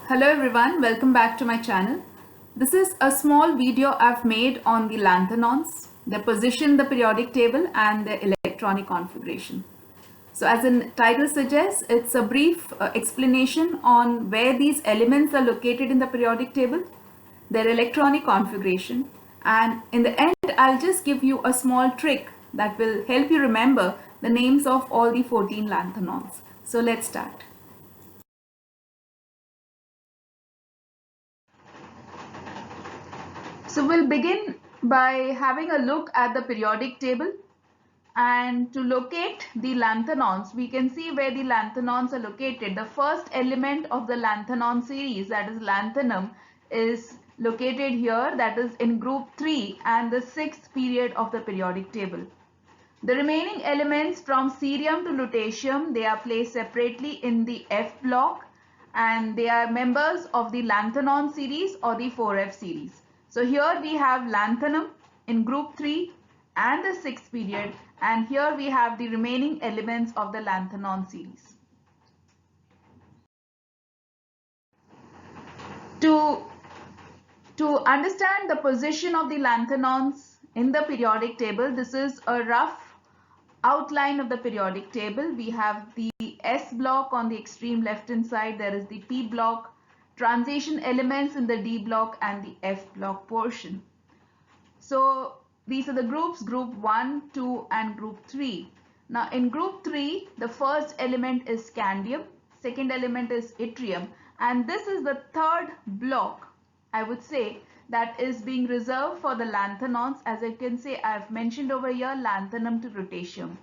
Hello everyone, welcome back to my channel. This is a small video I've made on the lanthanons, their position in the periodic table and their electronic configuration. So as the title suggests, it's a brief explanation on where these elements are located in the periodic table, their electronic configuration, and in the end I'll just give you a small trick that will help you remember the names of all the 14 lanthanons. So let's start. So we'll begin by having a look at the periodic table, and to locate the lanthanons, we can see where the lanthanons are located. The first element of the lanthanon series, that is lanthanum, is located here, that is in group 3 and the 6th period of the periodic table. The remaining elements from cerium to lutetium, they are placed separately in the F block and they are members of the lanthanon series or the 4F series. So here we have lanthanum in group 3 and the 6th period, and here we have the remaining elements of the lanthanon series. To understand the position of the lanthanons in the periodic table, this is a rough outline of the periodic table. We have the S block on the extreme left hand side, there is the P block, transition elements in the D block and the F block portion. So these are the groups, group 1, 2 and group 3. Now in group 3, the first element is scandium, second element is yttrium, and this is the third block, I would say, that is being reserved for the lanthanons. As I can say, I have mentioned over here lanthanum to lutetium.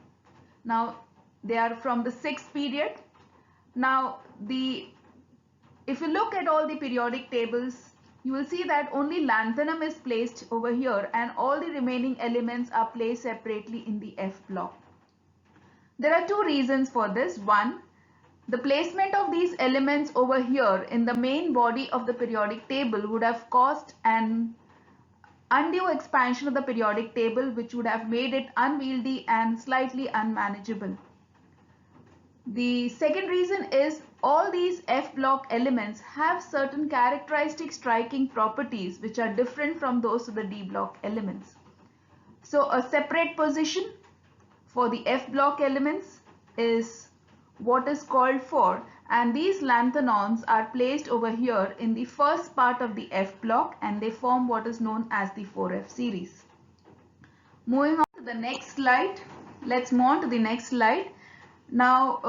Now they are from the 6th period. Now if you look at all the periodic tables, you will see that only lanthanum is placed over here and all the remaining elements are placed separately in the F block. There are two reasons for this. One, the placement of these elements over here in the main body of the periodic table would have caused an undue expansion of the periodic table, which would have made it unwieldy and slightly unmanageable. The second reason is all these F block elements have certain characteristic striking properties which are different from those of the D block elements. So a separate position for the F block elements is what is called for, and these lanthanons are placed over here in the first part of the F block and they form what is known as the 4F series. Moving on to the next slide, let's move on to the next slide. Now,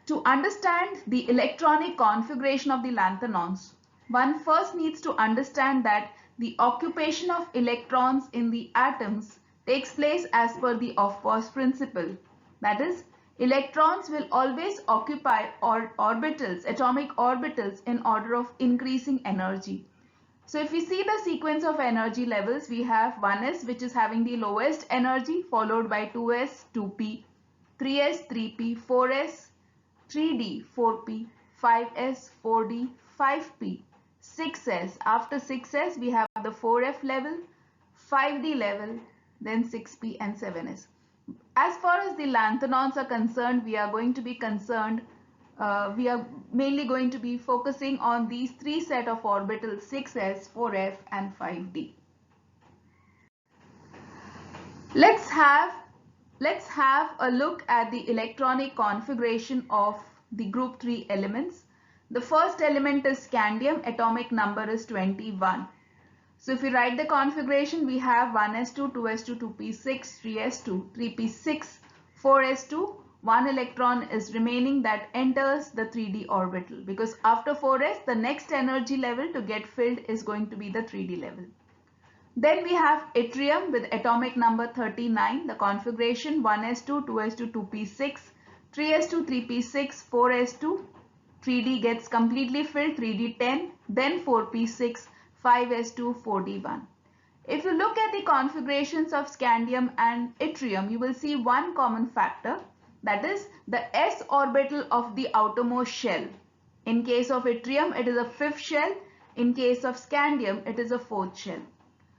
to understand the electronic configuration of the lanthanons, one first needs to understand that the occupation of electrons in the atoms takes place as per the Aufbau's principle. That is, electrons will always occupy orbitals, atomic orbitals, in order of increasing energy. So if we see the sequence of energy levels, we have 1s, which is having the lowest energy, followed by 2s, 2p, 3s, 3p, 4s, 3d, 4p, 5s, 4d, 5p, 6s. After 6s, we have the 4f level, 5d level, then 6p and 7s. As far as the lanthanons are concerned, we are mainly going to be focusing on these three set of orbitals, 6s, 4f and 5d. Let's have a look at the electronic configuration of the group 3 elements. The first element is scandium, atomic number is 21. So if we write the configuration, we have 1s2, 2s2, 2p6, 3s2, 3p6, 4s2, one electron is remaining that enters the 3d orbital, because after 4s the next energy level to get filled is going to be the 3d level. Then we have yttrium with atomic number 39, the configuration 1s2, 2s2, 2p6, 3s2, 3p6, 4s2, 3d gets completely filled, 3d 10, then 4p6, 5s2, 4d1. If you look at the configurations of scandium and yttrium, you will see one common factor, that is the s orbital of the outermost shell. In case of yttrium, it is a 5th shell. In case of scandium, it is a 4th shell.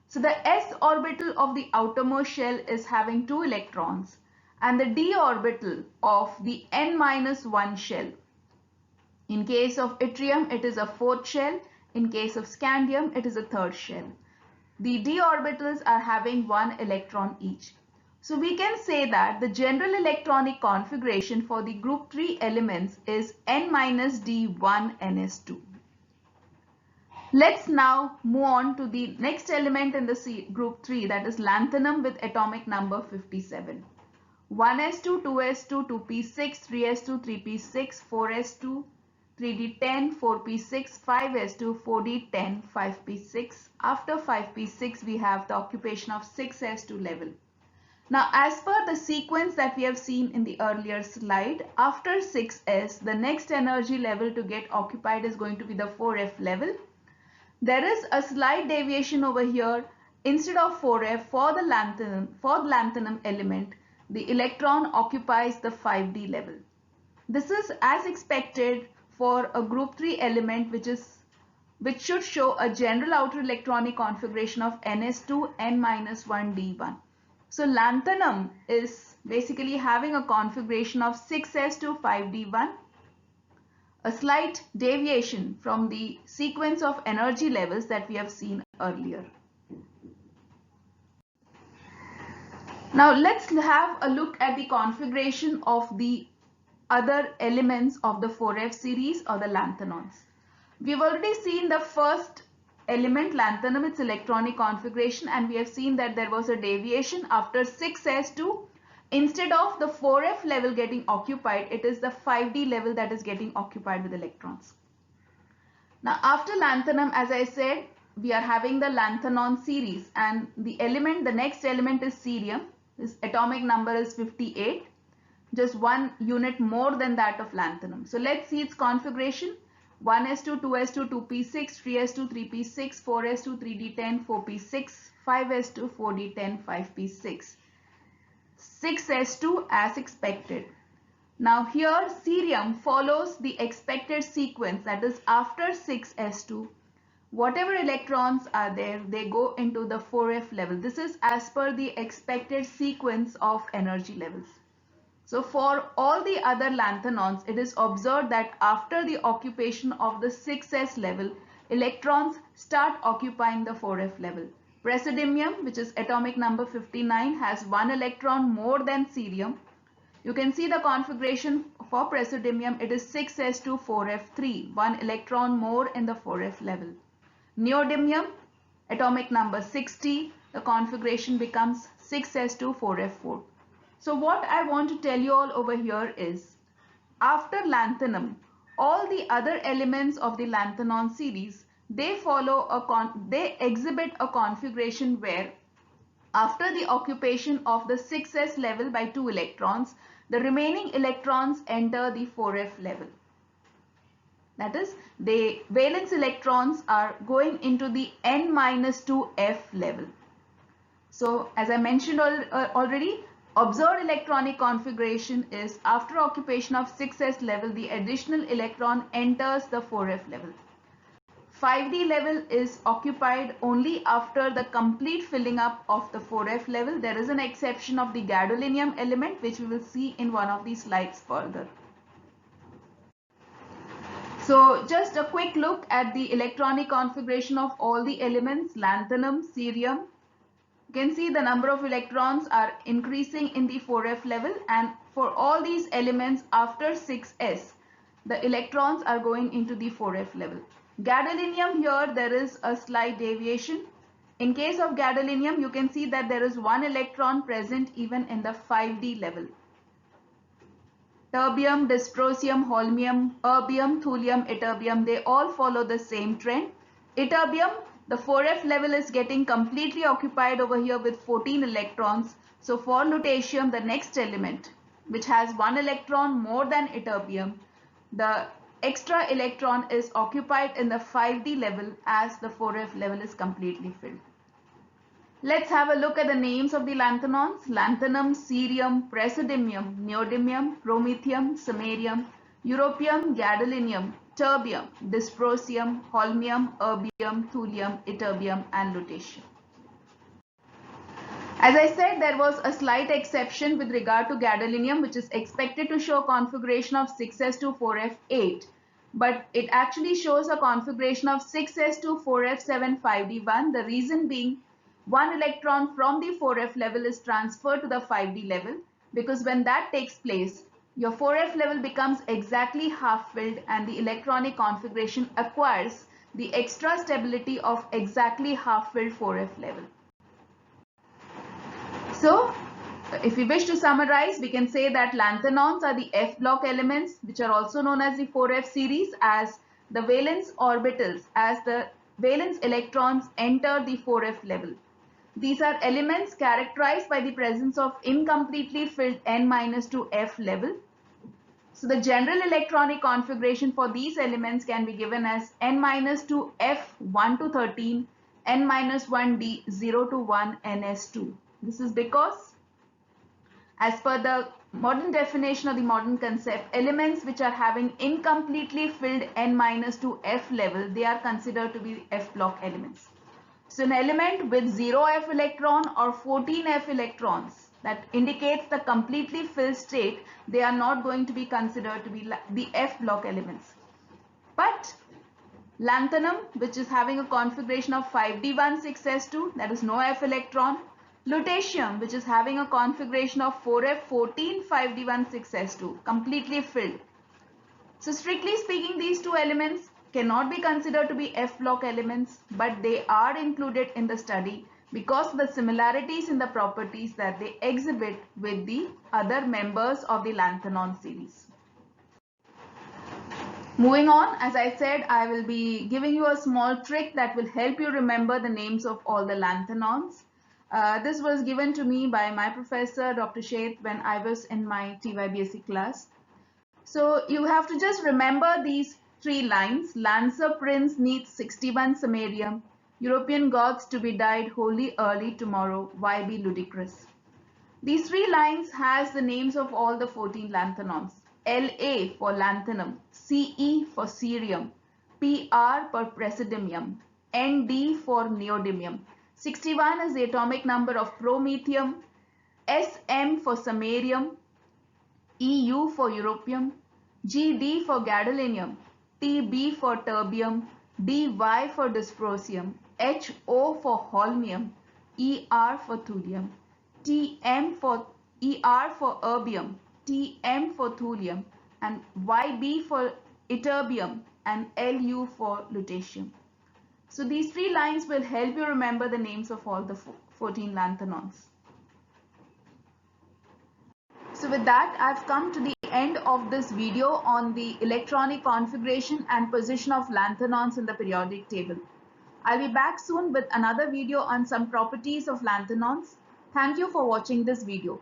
So the s orbital of the outermost shell is having 2 electrons and the d orbital of the n-1 shell In case of yttrium, it is a fourth shell. In case of scandium, it is a third shell. The d orbitals are having one electron each. So we can say that the general electronic configuration for the group 3 elements is N-D1 NS2. Let's now move on to the next element in the group 3, that is lanthanum with atomic number 57. 1s2, 2s2, 2p6, 3s2, 3p6, 4s2, 3d10, 4p6, 5s2, 4d10, 5p6. After 5p6, we have the occupation of 6s2 level. Now, as per the sequence that we have seen in the earlier slide, after 6s, the next energy level to get occupied is going to be the 4f level. There is a slight deviation over here. Instead of 4f, for the lanthanum element, the electron occupies the 5d level. This is as expected for a group 3 element which should show a general outer electronic configuration of Ns2 N-1d1. So lanthanum is basically having a configuration of 6s2 5d1, a slight deviation from the sequence of energy levels that we have seen earlier. Now let's have a look at the configuration of the other elements of the 4f series or the lanthanons. We've already seen the first element, lanthanum, its electronic configuration, and we have seen that there was a deviation after 6s2. Instead of the 4f level getting occupied, it is the 5d level that is getting occupied with electrons. Now after lanthanum, as I said, we are having the lanthanon series, and the next element is cerium. Its atomic number is 58, just 1 unit more than that of lanthanum. So let's see its configuration. 1s2, 2s2, 2p6, 3s2, 3p6, 4s2, 3d10, 4p6, 5s2, 4d10, 5p6. 6s2 as expected. Now here cerium follows the expected sequence, that is after 6s2, whatever electrons are there, they go into the 4f level. This is as per the expected sequence of energy levels. So for all the other lanthanons, it is observed that after the occupation of the 6s level, electrons start occupying the 4f level. Praseodymium, which is atomic number 59, has 1 electron more than cerium. You can see the configuration for praseodymium. It is 6s2 4f3, 1 electron more in the 4f level. Neodymium, atomic number 60, the configuration becomes 6s2 4f4. So what I want to tell you all over here is, after lanthanum, all the other elements of the lanthanon series, they exhibit a configuration where after the occupation of the 6s level by 2 electrons, the remaining electrons enter the 4f level. That is, the valence electrons are going into the N-2f level. So as I mentioned already, observed electronic configuration is after occupation of 6s level, the additional electron enters the 4f level. 5d level is occupied only after the complete filling up of the 4f level. There is an exception of the gadolinium element, which we will see in one of these slides further. So just a quick look at the electronic configuration of all the elements, lanthanum, cerium. You can see the number of electrons are increasing in the 4f level, and for all these elements after 6s, the electrons are going into the 4f level. Gadolinium, here there is a slight deviation. In case of gadolinium, you can see that there is 1 electron present even in the 5d level. Terbium, dysprosium, holmium, erbium, thulium, ytterbium, they all follow the same trend. Ytterbium, the 4f level is getting completely occupied over here with 14 electrons. So for lutetium, the next element, which has 1 electron more than ytterbium, the extra electron is occupied in the 5d level as the 4f level is completely filled. Let's have a look at the names of the lanthanons. Lanthanum, cerium, praseodymium, neodymium, promethium, samarium, europium, gadolinium, terbium, dysprosium, holmium, erbium, thulium, ytterbium, and lutetium. As I said, there was a slight exception with regard to gadolinium, which is expected to show configuration of 6s2 4f8. but it actually shows a configuration of 6s2 4f7 5d1. The reason being, one electron from the 4f level is transferred to the 5d level, because when that takes place, your 4f level becomes exactly half filled and the electronic configuration acquires the extra stability of exactly half filled 4f level. So if we wish to summarize, we can say that lanthanons are the f block elements, which are also known as the 4f series, as the valence orbitals, as the valence electrons enter the 4f level. These are elements characterized by the presence of incompletely filled n-2 f level. So the general electronic configuration for these elements can be given as n-2 f 1 to 13, n-1 d 0 to 1 ns2. This is because, as per the modern definition or the modern concept, elements which are having incompletely filled n-2 f level, they are considered to be f block elements. So an element with 0 f electron or 14 f electrons, that indicates the completely filled state, they are not going to be considered to be the f block elements. But lanthanum, which is having a configuration of 5d16s2, that is no f electron. Lutetium, which is having a configuration of 4f14 5d16s2, completely filled. So strictly speaking, these two elements cannot be considered to be f block elements, but they are included in the study because of the similarities in the properties that they exhibit with the other members of the lanthanon series. Moving on, as I said, I will be giving you a small trick that will help you remember the names of all the lanthanons. This was given to me by my professor, Dr. Sheth, when I was in my TYBSc class. So you have to just remember these three lines. Lancer Prince needs 61 samarium. European gods to be died wholly early tomorrow. Why be ludicrous? These three lines has the names of all the 14 lanthanons. La for lanthanum, Ce for cerium, Pr for praseodymium, Nd for neodymium. 61 is the atomic number of promethium, Sm for samarium, Eu for europium, Gd for gadolinium, Tb for terbium, Dy for dysprosium, Ho for holmium, Er for thulium, Tm for Er for erbium, Tm for thulium, and Yb for ytterbium, and Lu for lutetium. So these three lines will help you remember the names of all the 14 lanthanons. So with that, I've come to the end of this video on the electronic configuration and position of lanthanons in the periodic table. I'll be back soon with another video on some properties of lanthanons. Thank you for watching this video.